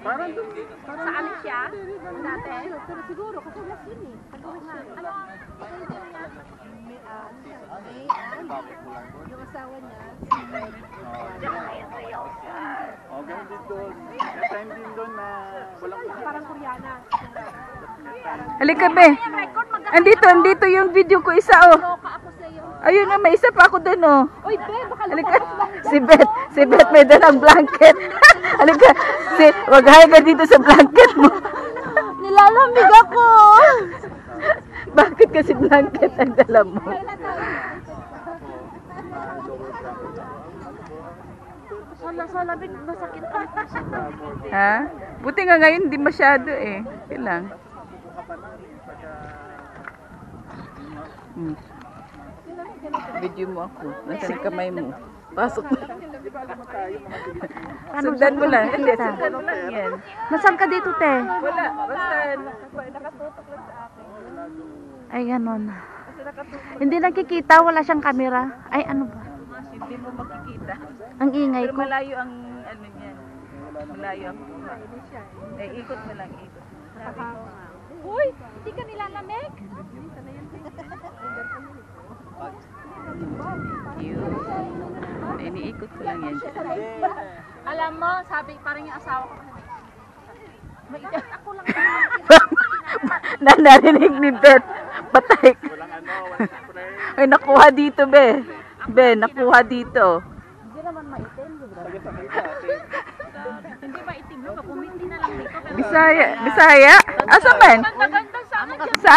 Parang Saan siya? Dati? Pero siguro, kasi wala yun eh. Ano? Yung asawa niya, ganun din doon. May time din doon na walang parang Koreana. Halika, be. Andito yung video ko isa, oh. Ayun na, may isa pa ako dun, oh. Uy, be, baka Halika. Si Beth may dalang blanket. Halika. Wag-hay ka dito sa blanket mo. nilalamig ako. Bakit kasi blanket ang dala mo? Sa labig, masakit ang puso. Ha? Buti nga ngayon hindi masyado eh. Kailang. Video mo ako. Nasaan yung kamay mo? Pasok mo. Sundan mo lang. Hindi, sundan mo lang yan. Nasaan ka dito, te? Wala. Basta nakatutok lang sa akin. Ay, ganon. Basta nakatutok. Hindi nakikita, wala siyang camera. Ay, ano ba? Hindi mo makikita. Ang ingay Pero ko. malayo ang ano niyan. Malayo ang kuha. Eh, ikot mo lang, ikot. Uy, hindi ka nilalamig? Yun. Iniikot ko lang yan. Alam mo, sabi, parang yung asawa ko. Maiyak ako lang. Narinig ni Beth. Patay. Ay, nakuha dito, be. Be, nakuha dito. Hindi naman maitim. Hindi ba itim mo? Kumiti na lang dito. Bisaya. Bisaya? Asa man? Maganda sana dyan. Sa